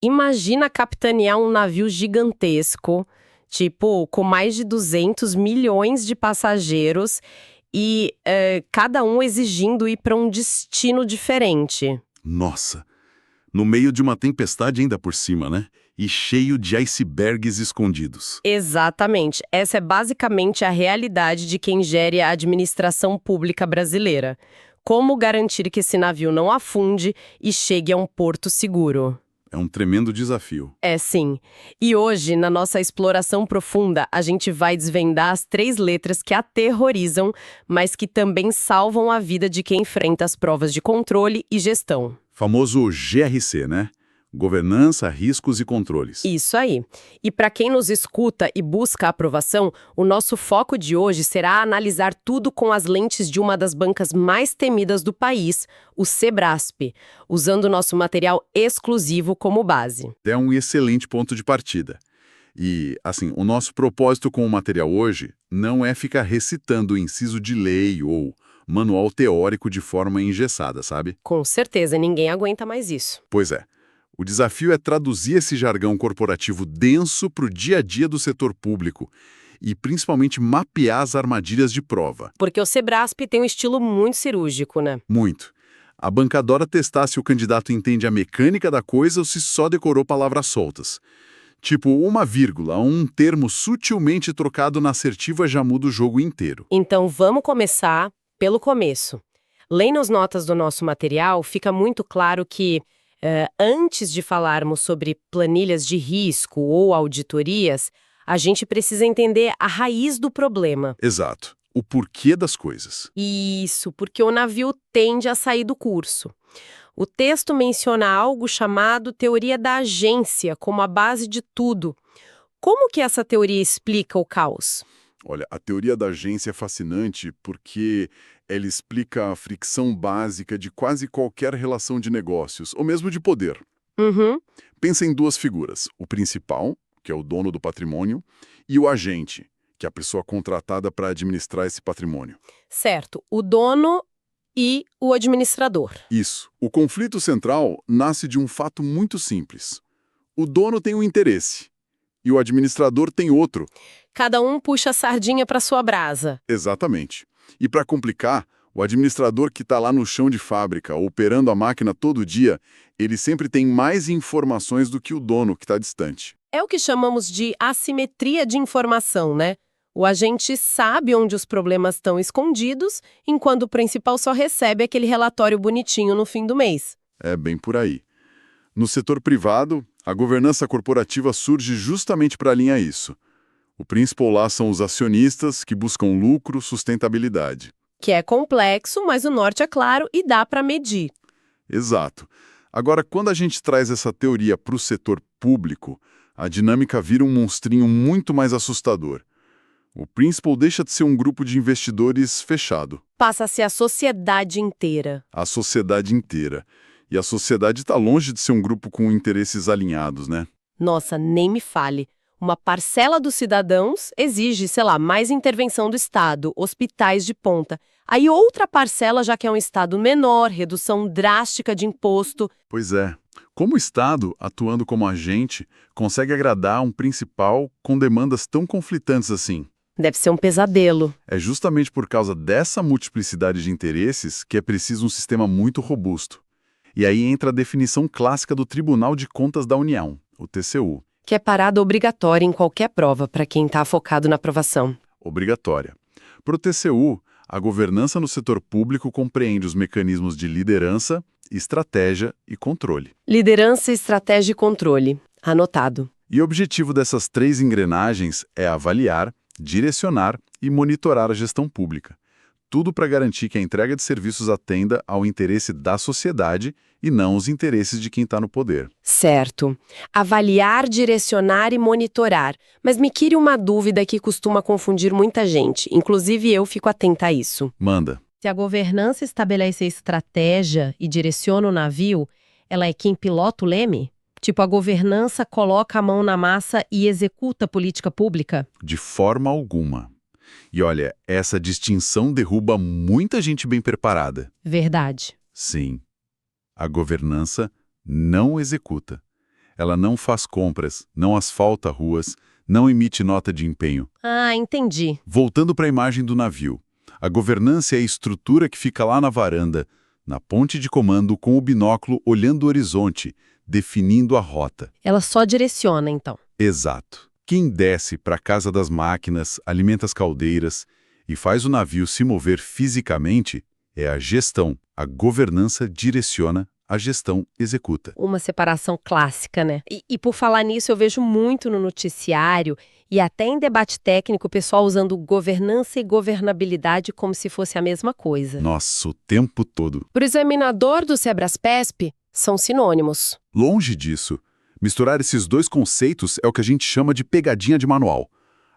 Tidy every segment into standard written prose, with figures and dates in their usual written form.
Imagina capitanear um navio gigantesco, tipo, com mais de 200 milhões de passageiros e cada um exigindo ir para um destino diferente. Nossa, no meio de uma tempestade ainda por cima, né? E cheio de icebergs escondidos. Exatamente. Essa é basicamente a realidade de quem gere a administração pública brasileira. Como garantir que esse navio não afunde e chegue a um porto seguro? É um tremendo desafio. É sim. E hoje, na nossa exploração profunda, a gente vai desvendar as 3 letras que aterrorizam, mas que também salvam a vida de quem enfrenta as provas de controle e gestão. Famoso GRC, né? Governança, riscos e controles. Isso aí. E para quem nos escuta e busca aprovação, o nosso foco de hoje será analisar tudo com as lentes de uma das bancas mais temidas do país, o Sebrasp, usando nosso material exclusivo como base. É um excelente ponto de partida. E, assim, o nosso propósito com o material hoje não é ficar recitando o inciso de lei ou manual teórico de forma engessada, sabe? Com certeza, ninguém aguenta mais isso. Pois é. O desafio é traduzir esse jargão corporativo denso para o dia a dia do setor público e, principalmente, mapear as armadilhas de prova. Porque o Sebrasp tem um estilo muito cirúrgico, né? Muito. A banca adora testar se o candidato entende a mecânica da coisa ou se só decorou palavras soltas. Tipo, uma vírgula, um termo sutilmente trocado na assertiva já muda o jogo inteiro. Então vamos começar pelo começo. Lendo as notas do nosso material, fica muito claro que antes de falarmos sobre planilhas de risco ou auditorias, a gente precisa entender a raiz do problema. Exato. O porquê das coisas. Isso, porque o navio tende a sair do curso. O texto menciona algo chamado teoria da agência como a base de tudo. Como que essa teoria explica o caos? Olha, a teoria da agência é fascinante porque ela explica a fricção básica de quase qualquer relação de negócios, ou mesmo de poder. Uhum. Pensa em duas figuras, o principal, que é o dono do patrimônio, e o agente, que é a pessoa contratada para administrar esse patrimônio. Certo, o dono e o administrador. Isso. O conflito central nasce de um fato muito simples. O dono tem um interesse e o administrador tem outro. Cada um puxa a sardinha para sua brasa. Exatamente. E para complicar, o administrador que está lá no chão de fábrica, operando a máquina todo dia, ele sempre tem mais informações do que o dono que está distante. É o que chamamos de assimetria de informação, né? O agente sabe onde os problemas estão escondidos, enquanto o principal só recebe aquele relatório bonitinho no fim do mês. É bem por aí. No setor privado, a governança corporativa surge justamente para alinhar isso. O principal lá são os acionistas que buscam lucro, sustentabilidade. Que é complexo, mas o norte é claro e dá para medir. Exato. Agora, quando a gente traz essa teoria para o setor público, a dinâmica vira um monstrinho muito mais assustador. O principal deixa de ser um grupo de investidores fechado. Passa a ser a sociedade inteira. A sociedade inteira. E a sociedade está longe de ser um grupo com interesses alinhados, né? Nossa, nem me fale. Uma parcela dos cidadãos exige, sei lá, mais intervenção do Estado, hospitais de ponta. Aí outra parcela já quer um Estado menor, redução drástica de imposto. Pois é. Como o Estado, atuando como agente, consegue agradar um principal com demandas tão conflitantes assim? Deve ser um pesadelo. É justamente por causa dessa multiplicidade de interesses que é preciso um sistema muito robusto. E aí entra a definição clássica do Tribunal de Contas da União, o TCU. Que é parada obrigatória em qualquer prova para quem está focado na aprovação. Obrigatória. Para o TCU, a governança no setor público compreende os mecanismos de liderança, estratégia e controle. Liderança, estratégia e controle. Anotado. E o objetivo dessas 3 engrenagens é avaliar, direcionar e monitorar a gestão pública. Tudo para garantir que a entrega de serviços atenda ao interesse da sociedade e não os interesses de quem está no poder. Certo. Avaliar, direcionar e monitorar. Mas me quire uma dúvida que costuma confundir muita gente. Inclusive eu fico atenta a isso. Manda. Se a governança estabelece a estratégia e direciona o navio, ela é quem pilota o leme? Tipo, a governança coloca a mão na massa e executa a política pública? De forma alguma. E olha, essa distinção derruba muita gente bem preparada. Verdade. Sim. A governança não executa. Ela não faz compras, não asfalta ruas, não emite nota de empenho. Ah, entendi. Voltando para a imagem do navio. A governança é a estrutura que fica lá na varanda, na ponte de comando com o binóculo olhando o horizonte, definindo a rota. Ela só direciona, então. Exato. Quem desce para a casa das máquinas, alimenta as caldeiras e faz o navio se mover fisicamente é a gestão. A governança direciona, a gestão executa. Uma separação clássica, né? E por falar nisso, eu vejo muito no noticiário e até em debate técnico o pessoal usando governança e governabilidade como se fosse a mesma coisa. Nossa, o tempo todo. Para o examinador do Sebrasp, são sinônimos. Longe disso. Misturar esses dois conceitos é o que a gente chama de pegadinha de manual.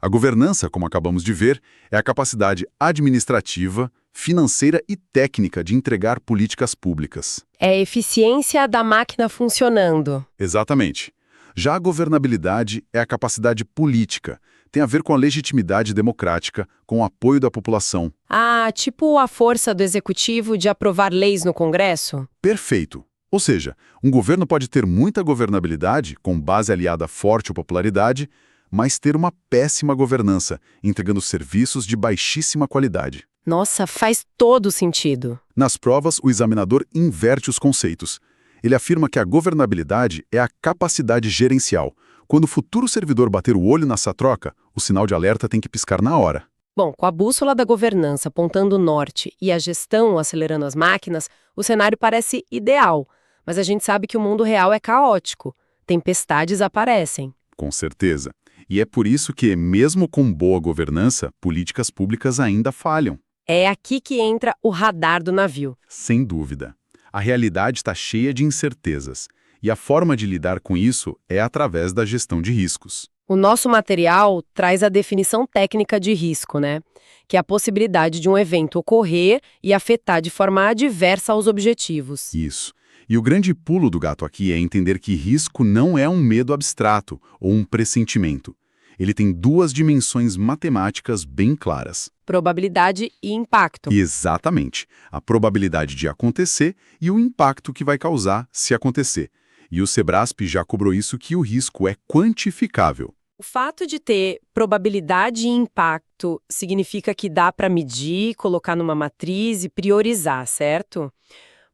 A governança, como acabamos de ver, é a capacidade administrativa, financeira e técnica de entregar políticas públicas. É a eficiência da máquina funcionando. Exatamente. Já a governabilidade é a capacidade política. Tem a ver com a legitimidade democrática, com o apoio da população. Ah, tipo a força do executivo de aprovar leis no Congresso? Perfeito. Ou seja, um governo pode ter muita governabilidade, com base aliada a forte popularidade, mas ter uma péssima governança, entregando serviços de baixíssima qualidade. Nossa, faz todo sentido. Nas provas, o examinador inverte os conceitos. Ele afirma que a governabilidade é a capacidade gerencial. Quando o futuro servidor bater o olho nessa troca, o sinal de alerta tem que piscar na hora. Bom, com a bússola da governança apontando o norte e a gestão acelerando as máquinas, o cenário parece ideal. Mas a gente sabe que o mundo real é caótico. Tempestades aparecem. Com certeza. E é por isso que, mesmo com boa governança, políticas públicas ainda falham. É aqui que entra o radar do navio. Sem dúvida. A realidade está cheia de incertezas. E a forma de lidar com isso é através da gestão de riscos. O nosso material traz a definição técnica de risco, né? Que é a possibilidade de um evento ocorrer e afetar de forma adversa aos objetivos. Isso. E o grande pulo do gato aqui é entender que risco não é um medo abstrato ou um pressentimento. Ele tem duas dimensões matemáticas bem claras. Probabilidade e impacto. Exatamente. A probabilidade de acontecer e o impacto que vai causar se acontecer. E o Sebrasp já cobrou isso que o risco é quantificável. O fato de ter probabilidade e impacto significa que dá para medir, colocar numa matriz e priorizar, certo?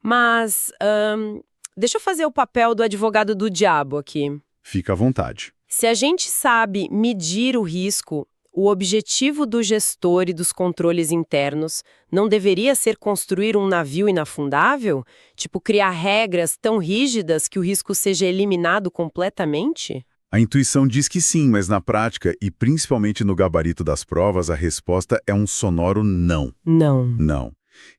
Mas, deixa eu fazer o papel do advogado do diabo aqui. Fica à vontade. Se a gente sabe medir o risco, o objetivo do gestor e dos controles internos não deveria ser construir um navio inafundável? Tipo, criar regras tão rígidas que o risco seja eliminado completamente? A intuição diz que sim, mas na prática, e principalmente no gabarito das provas, a resposta é um sonoro não. Não. Não.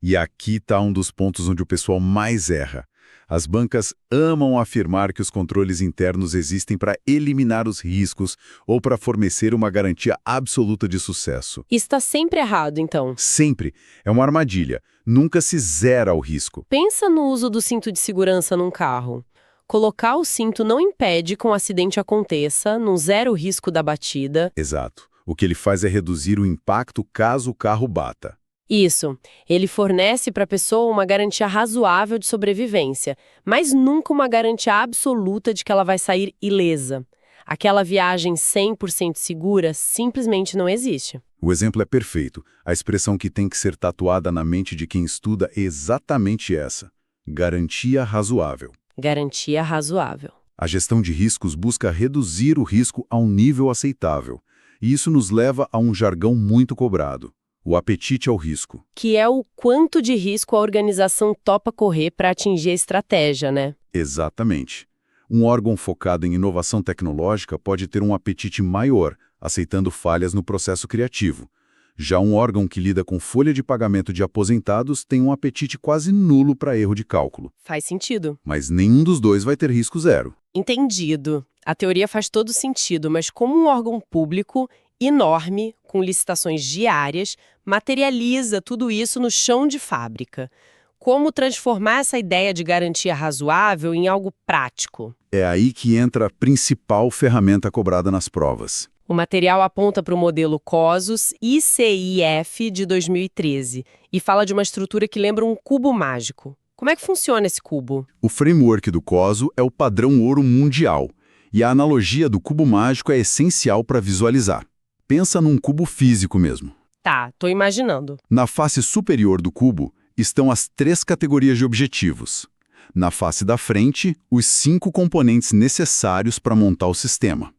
E aqui está um dos pontos onde o pessoal mais erra. As bancas amam afirmar que os controles internos existem para eliminar os riscos ou para fornecer uma garantia absoluta de sucesso. Isso está sempre errado, então. Sempre. É uma armadilha. Nunca se zera o risco. Pensa no uso do cinto de segurança num carro. Colocar o cinto não impede que um acidente aconteça, não zera o risco da batida. Exato. O que ele faz é reduzir o impacto caso o carro bata. Isso. Ele fornece para a pessoa uma garantia razoável de sobrevivência, mas nunca uma garantia absoluta de que ela vai sair ilesa. Aquela viagem 100% segura simplesmente não existe. O exemplo é perfeito. A expressão que tem que ser tatuada na mente de quem estuda é exatamente essa: garantia razoável. Garantia razoável. A gestão de riscos busca reduzir o risco a um nível aceitável. E isso nos leva a um jargão muito cobrado: o apetite ao risco. Que é o quanto de risco a organização topa correr para atingir a estratégia, né? Exatamente. Um órgão focado em inovação tecnológica pode ter um apetite maior, aceitando falhas no processo criativo. Já um órgão que lida com folha de pagamento de aposentados tem um apetite quase nulo para erro de cálculo. Faz sentido. Mas nenhum dos dois vai ter risco zero. Entendido. A teoria faz todo sentido, mas como um órgão público enorme, com licitações diárias, materializa tudo isso no chão de fábrica? Como transformar essa ideia de garantia razoável em algo prático? É aí que entra a principal ferramenta cobrada nas provas. O material aponta para o modelo COSUS ICIF de 2013 e fala de uma estrutura que lembra um cubo mágico. Como é que funciona esse cubo? O framework do COSO é o padrão ouro mundial. E a analogia do cubo mágico é essencial para visualizar. Pensa num cubo físico mesmo. Tá, tô imaginando. Na face superior do cubo estão as 3 categorias de objetivos. Na face da frente, os 5 componentes necessários para montar o sistema.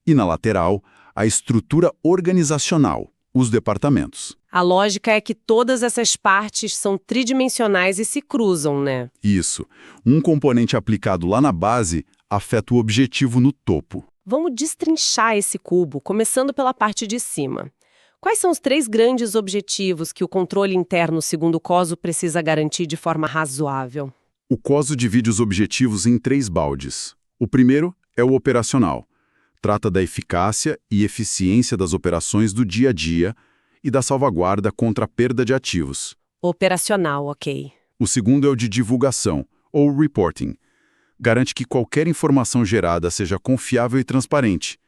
E na lateral, a estrutura organizacional, os departamentos. A lógica é que todas essas partes são tridimensionais e se cruzam, né? Isso. Um componente aplicado lá na base afeta o objetivo no topo. Vamos destrinchar esse cubo, começando pela parte de cima. Quais são os 3 grandes objetivos que o controle interno, segundo o COSO, precisa garantir de forma razoável? O COSO divide os objetivos em 3 baldes. O primeiro é o operacional. Trata da eficácia e eficiência das operações do dia a dia e da salvaguarda contra a perda de ativos. Operacional, ok. O segundo é o de divulgação, ou reporting. Garante que qualquer informação gerada seja confiável e transparente.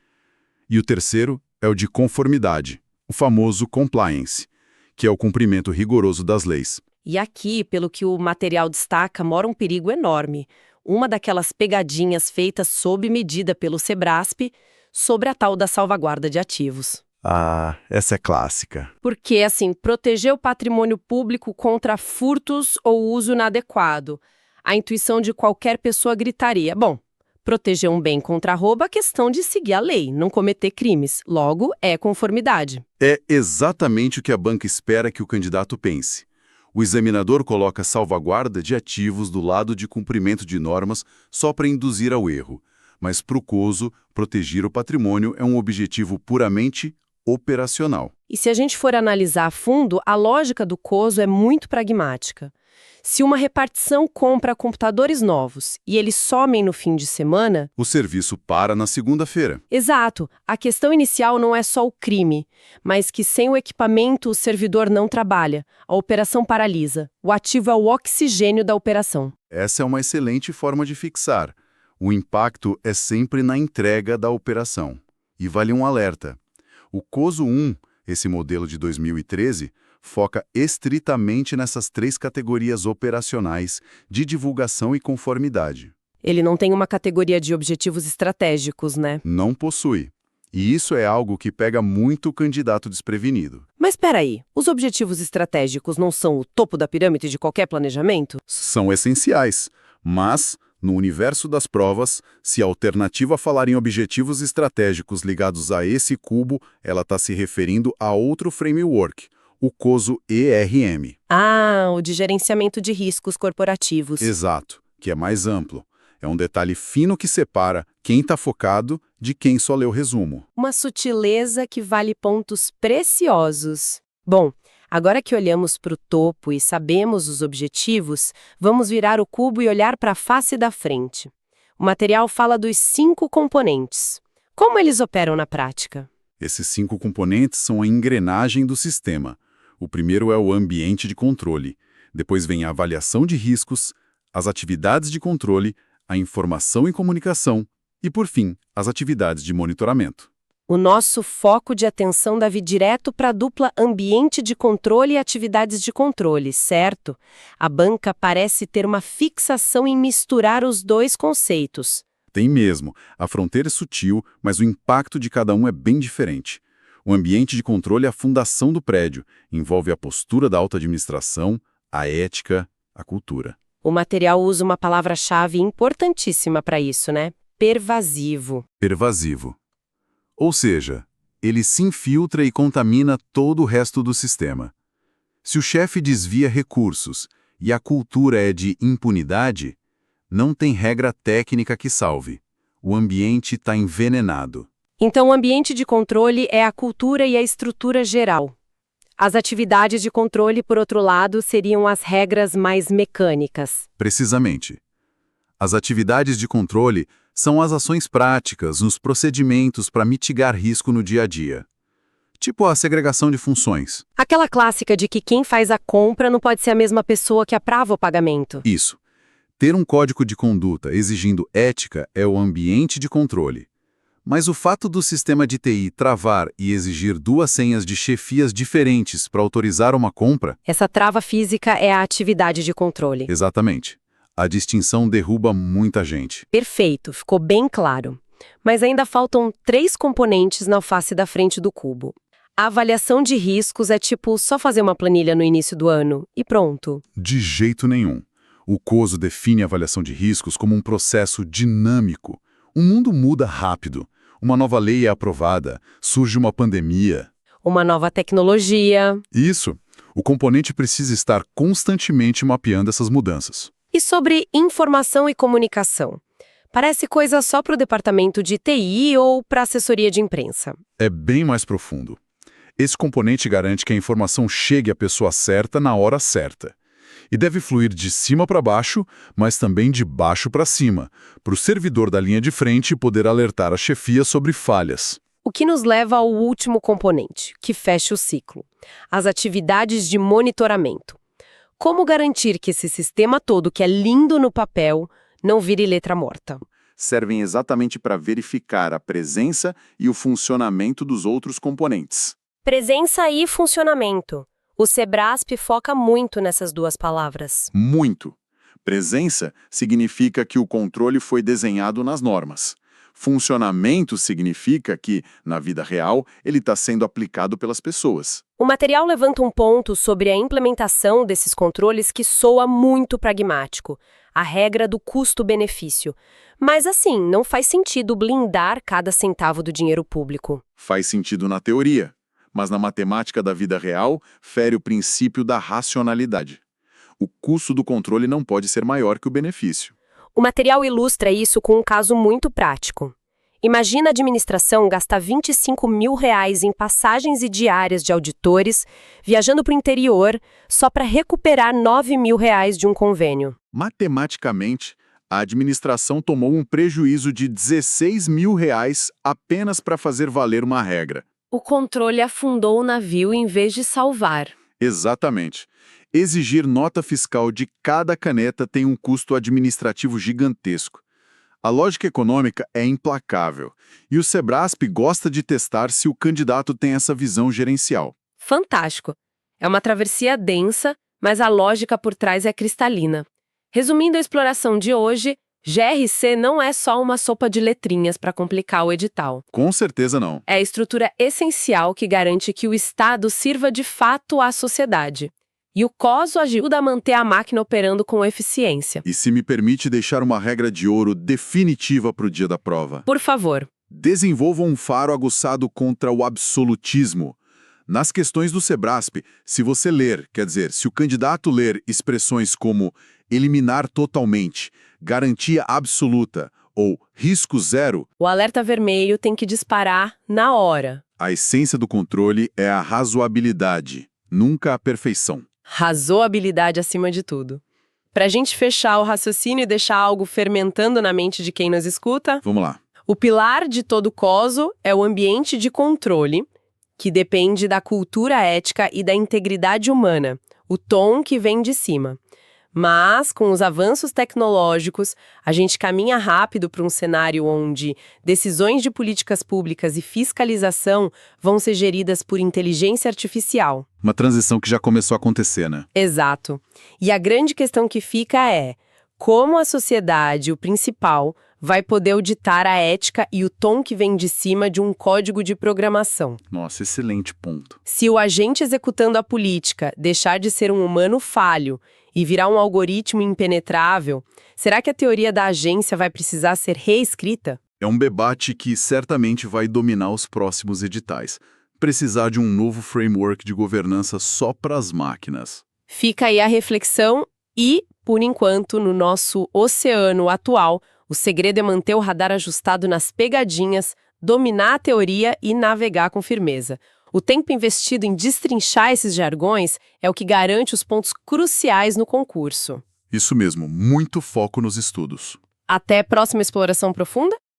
E o terceiro é o de conformidade, o famoso compliance, que é o cumprimento rigoroso das leis. E aqui, pelo que o material destaca, mora um perigo enorme. Uma daquelas pegadinhas feitas sob medida pelo Sebrasp sobre a tal da salvaguarda de ativos. Ah, essa é clássica. Porque, assim, proteger o patrimônio público contra furtos ou uso inadequado. A intuição de qualquer pessoa gritaria. Bom, proteger um bem contra roubo é questão de seguir a lei, não cometer crimes. Logo, é conformidade. É exatamente o que a banca espera que o candidato pense. O examinador coloca salvaguarda de ativos do lado de cumprimento de normas só para induzir ao erro. Mas para o COSO, proteger o patrimônio é um objetivo puramente operacional. E se a gente for analisar a fundo, a lógica do COSO é muito pragmática. Se uma repartição compra computadores novos e eles somem no fim de semana... O serviço para na segunda-feira. Exato. A questão inicial não é só o crime, mas que sem o equipamento o servidor não trabalha, a operação paralisa. O ativo é o oxigênio da operação. Essa é uma excelente forma de fixar. O impacto é sempre na entrega da operação. E vale um alerta. O COSO 1, esse modelo de 2013, foca estritamente nessas 3 categorias operacionais de divulgação e conformidade. Ele não tem uma categoria de objetivos estratégicos, né? Não possui. E isso é algo que pega muito o candidato desprevenido. Mas espera aí, os objetivos estratégicos não são o topo da pirâmide de qualquer planejamento? São essenciais, mas, no universo das provas, se a alternativa falar em objetivos estratégicos ligados a esse cubo, ela está se referindo a outro framework, o COSO ERM. Ah, o de gerenciamento de riscos corporativos. Exato, que é mais amplo. É um detalhe fino que separa quem está focado de quem só lê o resumo. Uma sutileza que vale pontos preciosos. Bom, agora que olhamos para o topo e sabemos os objetivos, vamos virar o cubo e olhar para a face da frente. O material fala dos 5 componentes. Como eles operam na prática? Esses 5 componentes são a engrenagem do sistema. O primeiro é o ambiente de controle. Depois vem a avaliação de riscos, as atividades de controle, a informação e comunicação e, por fim, as atividades de monitoramento. O nosso foco de atenção deve direto para a dupla ambiente de controle e atividades de controle, certo? A banca parece ter uma fixação em misturar os 2 conceitos. Tem mesmo. A fronteira é sutil, mas o impacto de cada um é bem diferente. O ambiente de controle é a fundação do prédio, envolve a postura da alta administração, a ética, a cultura. O material usa uma palavra-chave importantíssima para isso, né? Pervasivo. Pervasivo. Ou seja, ele se infiltra e contamina todo o resto do sistema. Se o chefe desvia recursos e a cultura é de impunidade, não tem regra técnica que salve. O ambiente está envenenado. Então, o ambiente de controle é a cultura e a estrutura geral. As atividades de controle, por outro lado, seriam as regras mais mecânicas. Precisamente. As atividades de controle são as ações práticas, os procedimentos para mitigar risco no dia a dia. Tipo a segregação de funções. Aquela clássica de que quem faz a compra não pode ser a mesma pessoa que aprova o pagamento. Isso. Ter um código de conduta exigindo ética é o ambiente de controle. Mas o fato do sistema de TI travar e exigir 2 senhas de chefias diferentes para autorizar uma compra... Essa trava física é a atividade de controle. Exatamente. A distinção derruba muita gente. Perfeito, ficou bem claro. mas ainda faltam 3 componentes na face da frente do cubo. A avaliação de riscos é tipo só fazer uma planilha no início do ano e pronto. De jeito nenhum. O COSO define a avaliação de riscos como um processo dinâmico. O mundo muda rápido. Uma nova lei é aprovada, surge uma pandemia. Uma nova tecnologia. Isso. O componente precisa estar constantemente mapeando essas mudanças. E sobre informação e comunicação? Parece coisa só para o departamento de TI ou para assessoria de imprensa. É bem mais profundo. Esse componente garante que a informação chegue à pessoa certa na hora certa. E deve fluir de cima para baixo, mas também de baixo para cima, para o servidor da linha de frente poder alertar a chefia sobre falhas. O que nos leva ao último componente, que fecha o ciclo: as atividades de monitoramento. Como garantir que esse sistema todo, que é lindo no papel, não vire letra morta? Servem exatamente para verificar a presença e o funcionamento dos outros componentes. Presença e funcionamento. O Sebrasp foca muito nessas 2 palavras. Muito. Presença significa que o controle foi desenhado nas normas. Funcionamento significa que, na vida real, ele está sendo aplicado pelas pessoas. O material levanta um ponto sobre a implementação desses controles que soa muito pragmático, a regra do custo-benefício. Mas assim, não faz sentido blindar cada centavo do dinheiro público. Faz sentido na teoria, mas na matemática da vida real, fere o princípio da racionalidade. O custo do controle não pode ser maior que o benefício. O material ilustra isso com um caso muito prático. Imagina a administração gastar R$25 mil em passagens e diárias de auditores, viajando para o interior, só para recuperar R$9 mil de um convênio. Matematicamente, a administração tomou um prejuízo de R$16 mil apenas para fazer valer uma regra. O controle afundou o navio em vez de salvar. Exatamente. Exigir nota fiscal de cada caneta tem um custo administrativo gigantesco. A lógica econômica é implacável, e o Sebrasp gosta de testar se o candidato tem essa visão gerencial. Fantástico! É uma travessia densa, mas a lógica por trás é cristalina. Resumindo a exploração de hoje, GRC não é só uma sopa de letrinhas para complicar o edital. Com certeza não. É a estrutura essencial que garante que o Estado sirva de fato à sociedade. E o COSO ajuda a manter a máquina operando com eficiência. E se me permite deixar uma regra de ouro definitiva para o dia da prova. Por favor. Desenvolva um faro aguçado contra o absolutismo. Nas questões do Sebrasp, se você ler, quer dizer, se o candidato ler expressões como eliminar totalmente, garantia absoluta ou risco zero, o alerta vermelho tem que disparar na hora. A essência do controle é a razoabilidade, nunca a perfeição. Razoabilidade acima de tudo. Para a gente fechar o raciocínio e deixar algo fermentando na mente de quem nos escuta, vamos lá. O pilar de todo COSO é o ambiente de controle, que depende da cultura ética e da integridade humana, o tom que vem de cima. Mas, com os avanços tecnológicos, a gente caminha rápido para um cenário onde decisões de políticas públicas e fiscalização vão ser geridas por inteligência artificial. Uma transição que já começou a acontecer, né? Exato. E a grande questão que fica é como a sociedade, o principal, vai poder auditar a ética e o tom que vem de cima de um código de programação. Nossa, excelente ponto. Se o agente executando a política deixar de ser um humano falho e virar um algoritmo impenetrável, será que a teoria da agência vai precisar ser reescrita? É um debate que certamente vai dominar os próximos editais. Precisar de um novo framework de governança só para as máquinas. Fica aí a reflexão e, por enquanto, no nosso oceano atual, o segredo é manter o radar ajustado nas pegadinhas, dominar a teoria e navegar com firmeza. O tempo investido em destrinchar esses jargões é o que garante os pontos cruciais no concurso. Isso mesmo, muito foco nos estudos. Até próxima exploração profunda?